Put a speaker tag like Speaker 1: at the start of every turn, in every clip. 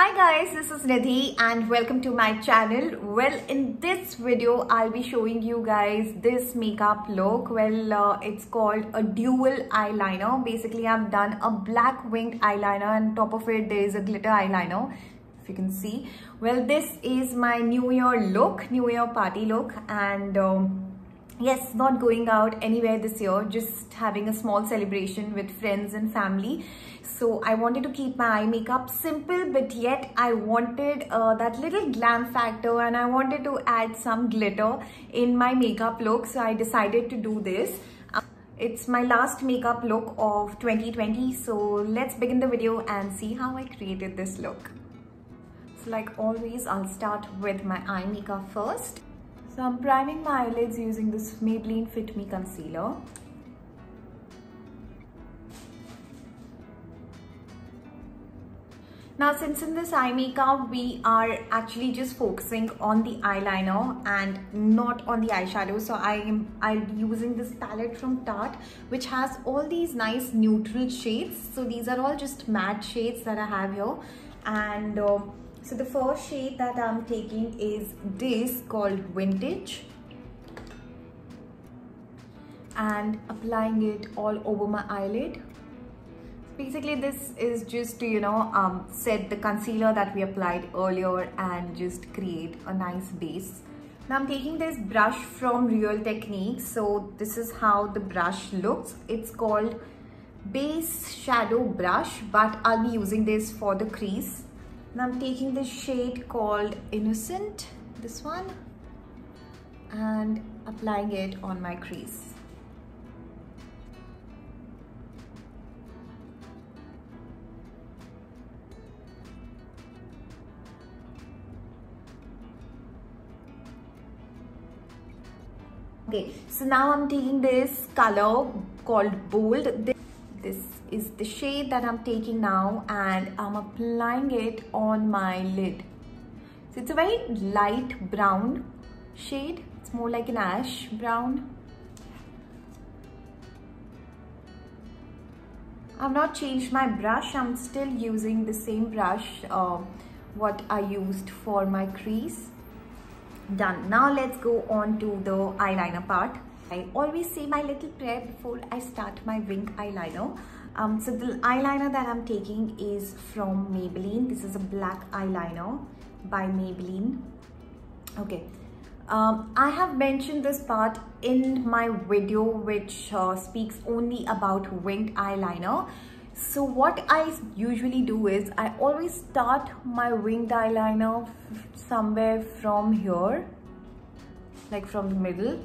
Speaker 1: Hi guys, this is Nidhi and welcome to my channel. Well, in this video, I'll be showing you guys this makeup look. Well, it's called a dual eyeliner. Basically, I've done a black winged eyeliner and on top of it, there is a glitter eyeliner. If you can see. Well, this is my New Year look, New Year party look, and yes, not going out anywhere this year, just having a small celebration with friends and family. So I wanted to keep my eye makeup simple, but yet I wanted that little glam factor and I wanted to add some glitter in my makeup look. So I decided to do this. It's my last makeup look of 2020. So let's begin the video and see how I created this look. So like always, I'll start with my eye makeup first. So I'm priming my eyelids using this Maybelline Fit Me concealer. Now, since in this eye makeup, we are actually just focusing on the eyeliner and not on the eyeshadow. So I'll be using this palette from Tarte, which has all these nice neutral shades. So these are all just matte shades that I have here. And so the first shade that I'm taking is this called Vintage. And applying it all over my eyelid. Basically, this is just to, set the concealer that we applied earlier and just create a nice base. Now I'm taking this brush from Real Techniques. So this is how the brush looks. It's called Base Shadow Brush, but I'll be using this for the crease. Now I'm taking this shade called Innocent, this one, and applying it on my crease. Okay, so now I'm taking this color called Bold. This is the shade that I'm taking now and I'm applying it on my lid. So it's a very light brown shade. It's more like an ash brown. I've not changed my brush. I'm still using the same brush what I used for my crease. Done. Now let's go on to the eyeliner part. I always say my little prayer before I start my wing eyeliner. So the eyeliner that I'm taking is from Maybelline. This is a black eyeliner by Maybelline. Okay. I have mentioned this part in my video which speaks only about winged eyeliner. So what I usually do is I always start my winged eyeliner somewhere from here, like from the middle.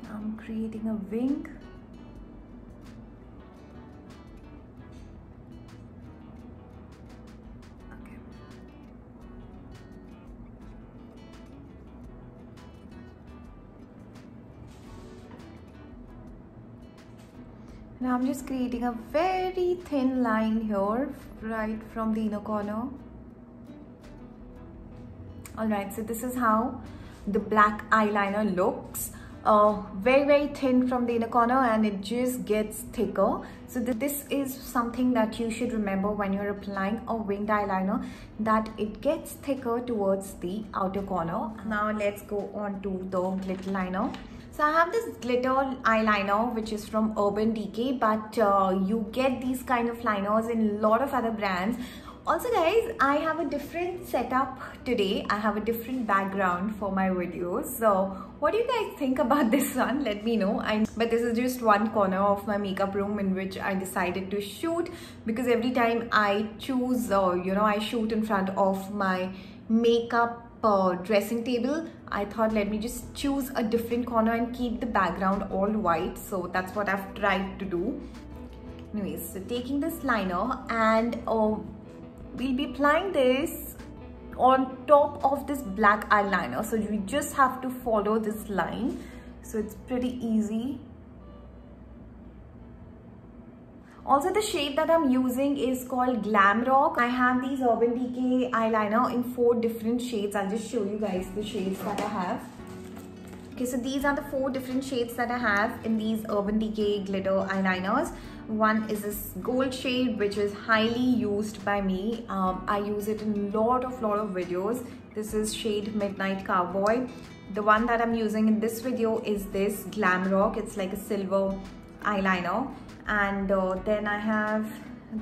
Speaker 1: I'm creating a wing. Now I'm just creating a very thin line here, right from the inner corner. Alright, so this is how the black eyeliner looks. Very thin from the inner corner and it just gets thicker. So this is something that you should remember when you're applying a winged eyeliner, that it gets thicker towards the outer corner. Now let's go on to the glitter liner. So I have this glitter eyeliner which is from Urban Decay, but you get these kind of liners in a lot of other brands. Also guys, I have a different setup today. I have a different background for my videos. So what do you guys think about this one? Let me know. But this is just one corner of my makeup room in which I decided to shoot, because every time I choose, I shoot in front of my makeup dressing table. I thought let me just choose a different corner and keep the background all white. So that's what I've tried to do. Anyways, so taking this liner and we'll be applying this on top of this black eyeliner. So we just have to follow this line. So it's pretty easy. Also, the shade that I'm using is called Glam Rock. I have these Urban Decay eyeliner in 4 different shades. I'll just show you guys the shades that I have. Okay, so these are the 4 different shades that I have in these Urban Decay glitter eyeliners. One is this gold shade, which is highly used by me. I use it in lot of videos. This is shade Midnight Cowboy. The one that I'm using in this video is this Glam Rock. It's like a silver eyeliner. And then I have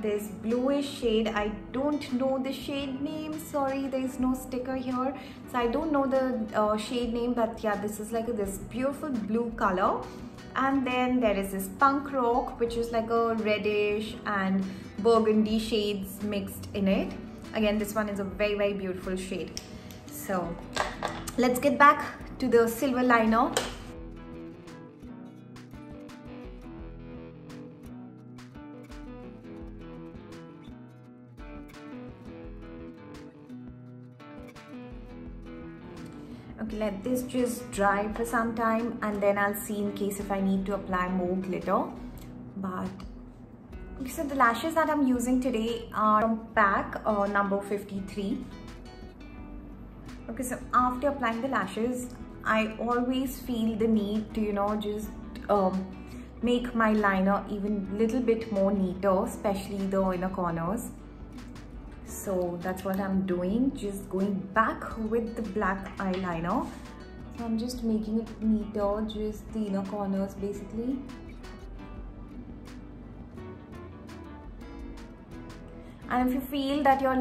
Speaker 1: this bluish shade. I don't know the shade name, sorry, there is no sticker here, so I don't know the shade name, but yeah, this is like this beautiful blue color. And then there is this Punk Rock, which is like a reddish and burgundy shades mixed in it. Again, this one is a very beautiful shade. So let's get back to the silver liner. Okay, let this just dry for some time and then I'll see in case if I need to apply more glitter. But okay, so the lashes that I'm using today are from PAC number 53. Okay, so after applying the lashes, I always feel the need to, you know, just make my liner even a little bit more neater, especially the inner corners. So that's what I'm doing, just going back with the black eyeliner. So I'm just making it neater, just the inner corners basically. And if you feel that your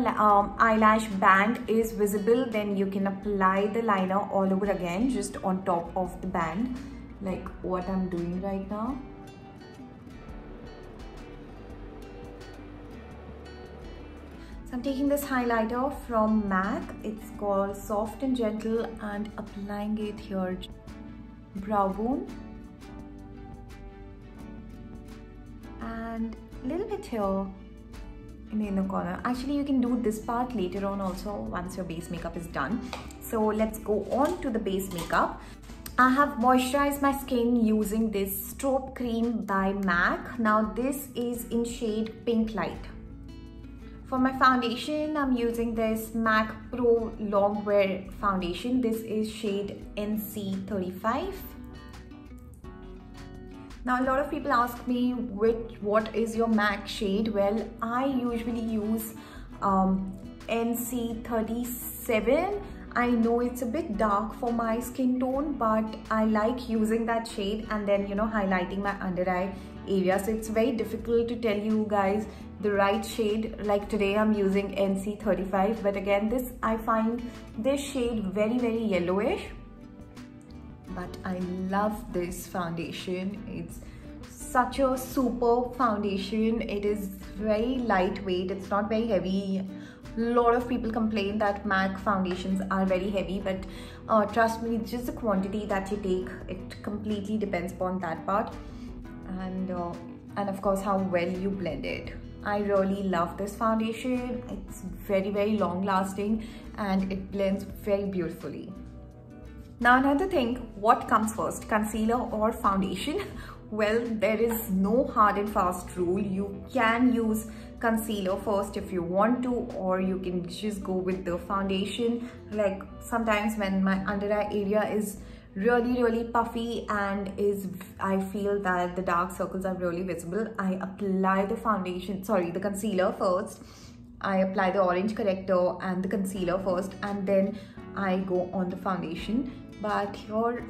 Speaker 1: eyelash band is visible, then you can apply the liner all over again, just on top of the band, like what I'm doing right now. I'm taking this highlighter from MAC. It's called Soft and Gentle, and applying it here, brow bone, and a little bit here in the inner corner. Actually, you can do this part later on also once your base makeup is done. So let's go on to the base makeup. I have moisturized my skin using this Strobe Cream by MAC. Now this is in shade Pink Light. For my foundation, I'm using this MAC Pro Longwear foundation. This is shade NC35. Now a lot of people ask me what is your MAC shade. Well, I usually use NC37. I know it's a bit dark for my skin tone, but I like using that shade and then, you know, highlighting my under eye area. So it's very difficult to tell you guys the right shade. Like today I'm using NC35, but again, this I find this shade very yellowish, but I love this foundation. It's such a super foundation. It is very lightweight, it's not very heavy. A lot of people complain that MAC foundations are very heavy, but trust me, it's just the quantity that you take. It completely depends upon that part, and of course how well you blend it. I really love this foundation. It's very long lasting and it blends very beautifully. Now another thing, what comes first, concealer or foundation? Well, there is no hard and fast rule. You can use concealer first if you want to, or you can just go with the foundation. Like sometimes when my under eye area is really puffy and I feel that the dark circles are really visible, I apply the the concealer first. I apply the orange corrector and the concealer first, and then I go on the foundation. But here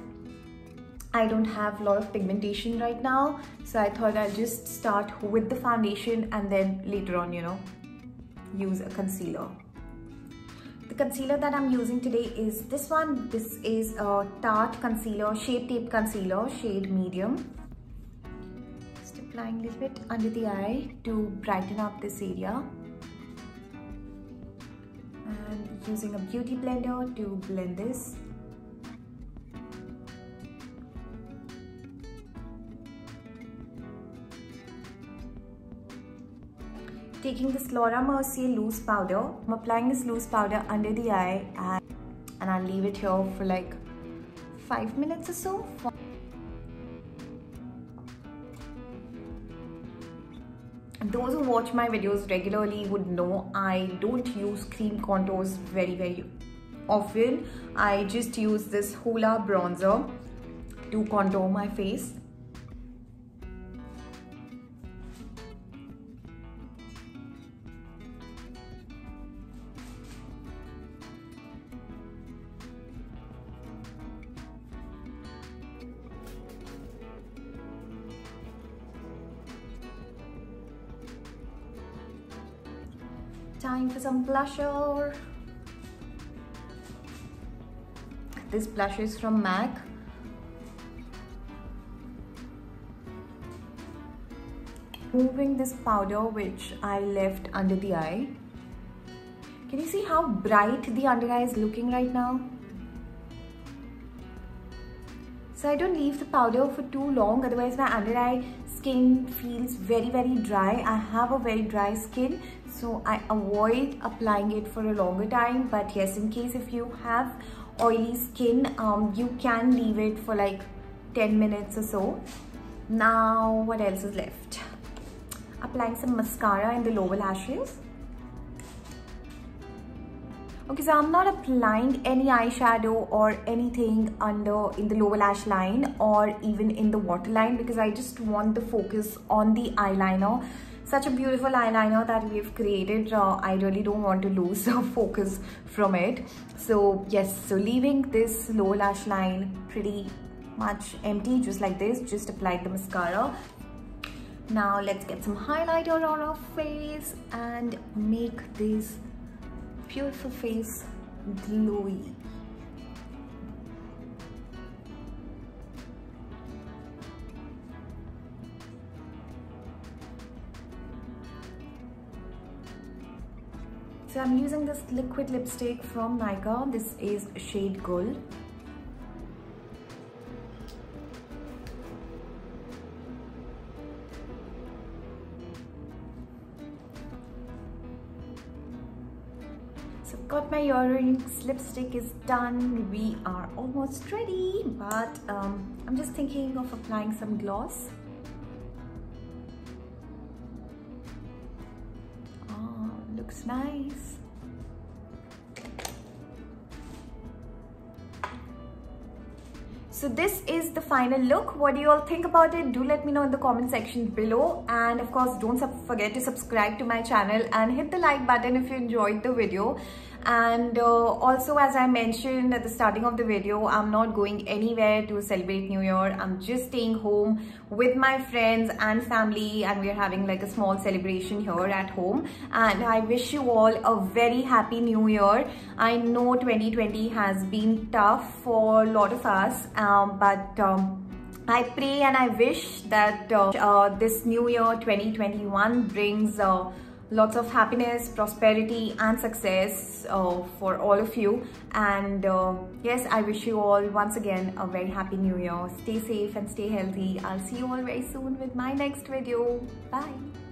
Speaker 1: I don't have a lot of pigmentation right now, so I thought I'll just start with the foundation and then later on, you know, use a concealer. The concealer that I'm using today is this one. This is a Tarte concealer, Shape Tape concealer, shade medium. Just applying a little bit under the eye to brighten up this area. And using a beauty blender to blend this. Taking this Laura Mercier loose powder, I'm applying this loose powder under the eye, and I'll leave it here for like 5 minutes or so. Those who watch my videos regularly would know I don't use cream contours very often. I just use this Hoola bronzer to contour my face. Time for some blusher. This blush is from MAC. Removing this powder which I left under the eye. Can you see how bright the under eye is looking right now? So I don't leave the powder for too long, otherwise my under eye skin feels very dry. I have a very dry skin, so I avoid applying it for a longer time. But yes, in case if you have oily skin, you can leave it for like 10 minutes or so. Now what else is left? Applying some mascara in the lower lashes. Okay, so I'm not applying any eyeshadow or anything in the lower lash line or even in the waterline, because I just want the focus on the eyeliner. Such a beautiful eyeliner that we've created. I really don't want to lose focus from it. So yes, so leaving this lower lash line pretty much empty, just like this, just applied the mascara. Now let's get some highlighter on our face and make this beautiful face glowy. So I'm using this liquid lipstick from Nykaa. This is shade Gold. So I've got my earrings, lipstick is done, we are almost ready, but I'm just thinking of applying some gloss. Oh, looks nice. So this is the final look. What do you all think about it? Do let me know in the comment section below. And of course, don't forget to subscribe to my channel and hit the like button if you enjoyed the video. And also, as I mentioned at the starting of the video, I'm not going anywhere to celebrate New Year. I'm just staying home with my friends and family, and we're having like a small celebration here at home. And I wish you all a very happy New Year. I know 2020 has been tough for a lot of us, but I pray and I wish that this new year 2021 brings lots of happiness, prosperity and success for all of you. And yes, I wish you all once again a very happy new year. Stay safe and stay healthy. I'll see you all very soon with my next video. Bye.